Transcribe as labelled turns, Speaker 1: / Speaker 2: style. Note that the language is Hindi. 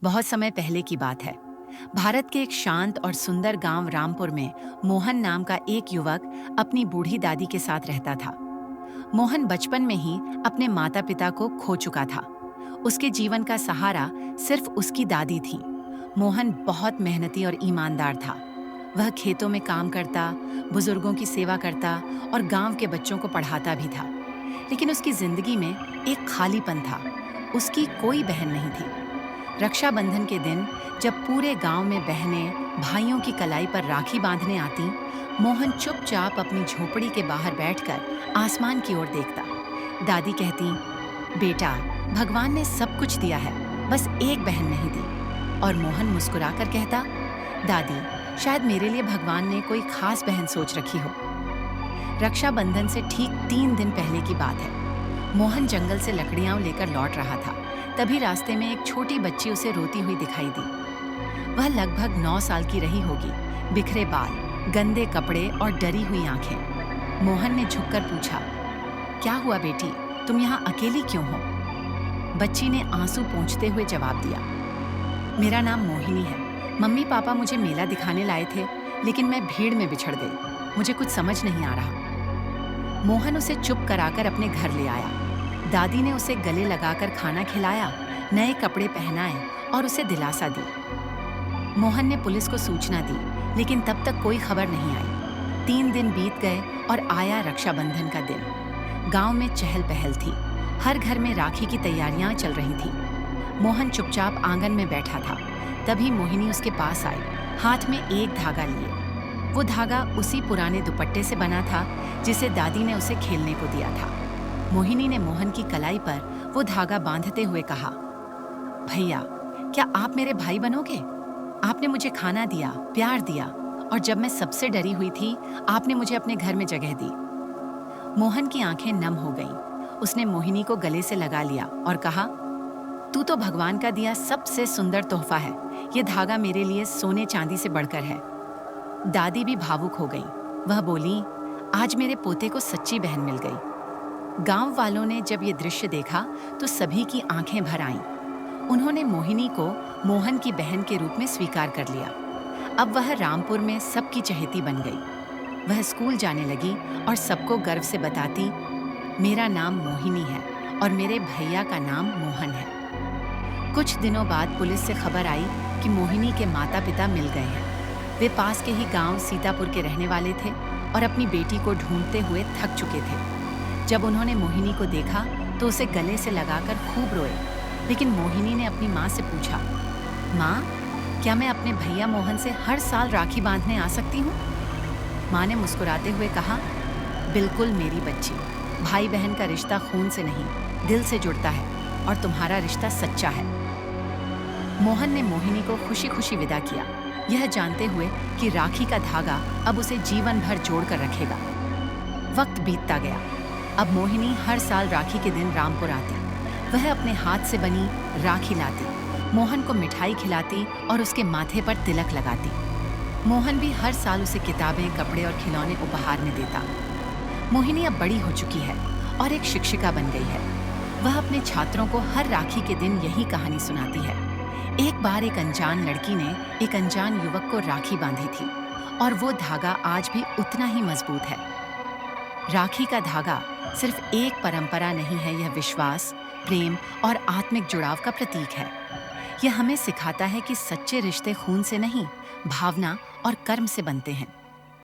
Speaker 1: बहुत समय पहले की बात है। भारत के एक शांत और सुंदर गांव रामपुर में मोहन नाम का एक युवक अपनी बूढ़ी दादी के साथ रहता था। मोहन बचपन में ही अपने माता पिता को खो चुका था। उसके जीवन का सहारा सिर्फ उसकी दादी थी। मोहन बहुत मेहनती और ईमानदार था। वह खेतों में काम करता, बुजुर्गों की सेवा करता और गांव के बच्चों को पढ़ाता भी था। लेकिन उसकी जिंदगी में एक खालीपन था। उसकी कोई बहन नहीं थी। रक्षाबंधन के दिन जब पूरे गांव में बहनें भाइयों की कलाई पर राखी बांधने आती, मोहन चुपचाप अपनी झोपड़ी के बाहर बैठकर आसमान की ओर देखता। दादी कहती, बेटा, भगवान ने सब कुछ दिया है, बस एक बहन नहीं दी। और मोहन मुस्कुराकर कहता, दादी, शायद मेरे लिए भगवान ने कोई खास बहन सोच रखी हो। रक्षाबंधन से ठीक 3 दिन पहले की बात है। मोहन जंगल से लकड़ियां लेकर लौट रहा था। तभी रास्ते में एक छोटी बच्ची उसे रोती हुई दिखाई दी। वह लगभग 9 साल की रही होगी। बिखरे बाल, गंदे कपड़े और डरी हुई आंखें। मोहन ने झुककर पूछा, क्या हुआ बेटी, तुम यहाँ अकेली क्यों हो? बच्ची ने आंसू पोंछते हुए जवाब दिया, मेरा नाम मोहिनी है। मम्मी पापा मुझे मेला दिखाने लाए थे, लेकिन मैं भीड़ में बिछड़ गई। मुझे कुछ समझ नहीं आ रहा। मोहन उसे चुप कराकर अपने घर ले आया। दादी ने उसे गले लगाकर खाना खिलाया, नए कपड़े पहनाए और उसे दिलासा दी। मोहन ने पुलिस को सूचना दी, लेकिन तब तक कोई खबर नहीं आई। 3 दिन बीत गए और आया रक्षाबंधन का दिन। गांव में चहल पहल थी। हर घर में राखी की तैयारियां चल रही थी। मोहन चुपचाप आंगन में बैठा था। तभी मोहिनी उसके पास आई, हाथ में एक धागा लिए। वो धागा उसी पुराने दुपट्टे से बना था जिसे दादी ने उसे खेलने को दिया था। मोहिनी ने मोहन की कलाई पर वो धागा बांधते हुए कहा, भैया, क्या आप मेरे भाई बनोगे? आपने मुझे खाना दिया, प्यार दिया, और जब मैं सबसे डरी हुई थी, आपने मुझे अपने घर में जगह दी। मोहन की आंखें नम हो गईं। उसने मोहिनी को गले से लगा लिया और कहा, तू तो भगवान का दिया सबसे सुंदर तोहफा है। ये धागा मेरे लिए सोने चांदी से बढ़कर है। दादी भी भावुक हो गई। वह बोली, आज मेरे पोते को सच्ची बहन मिल गई। गांव वालों ने जब ये दृश्य देखा तो सभी की आंखें भर आईं। उन्होंने मोहिनी को मोहन की बहन के रूप में स्वीकार कर लिया। अब वह रामपुर में सबकी चहेती बन गई। वह स्कूल जाने लगी और सबको गर्व से बताती, मेरा नाम मोहिनी है और मेरे भैया का नाम मोहन है। कुछ दिनों बाद पुलिस से खबर आई कि मोहिनी के माता पिता मिल गए हैं। वे पास के ही गांव सीतापुर के रहने वाले थे और अपनी बेटी को ढूंढते हुए थक चुके थे। जब उन्होंने मोहिनी को देखा तो उसे गले से लगाकर खूब रोए। लेकिन मोहिनी ने अपनी माँ से पूछा, माँ, क्या मैं अपने भैया मोहन से हर साल राखी बांधने आ सकती हूँ? माँ ने मुस्कुराते हुए कहा, बिल्कुल मेरी बच्ची। भाई बहन का रिश्ता खून से नहीं, दिल से जुड़ता है और तुम्हारा रिश्ता सच्चा है। मोहन ने मोहिनी को खुशी खुशी विदा किया, यह जानते हुए कि राखी का धागा अब उसे जीवन भर जोड़ कर रखेगा। वक्त बीतता गया। अब मोहिनी हर साल राखी के दिन रामपुर आती। वह अपने हाथ से बनी राखी लाती, मोहन को मिठाई खिलाती और उसके माथे पर तिलक लगाती। मोहन भी हर साल उसे किताबें, कपड़े और खिलौने उपहार में देता। मोहिनी अब बड़ी हो चुकी है और एक शिक्षिका बन गई है। वह अपने छात्रों को हर राखी के दिन यही कहानी सुनाती है। एक बार एक अनजान लड़की ने एक अनजान युवक को राखी बांधी थी और वो धागा आज भी उतना ही मजबूत है। राखी का धागा सिर्फ एक परंपरा नहीं है, यह विश्वास, प्रेम और आत्मिक जुड़ाव का प्रतीक है। यह हमें सिखाता है कि सच्चे रिश्ते खून से नहीं, भावना और कर्म से बनते हैं।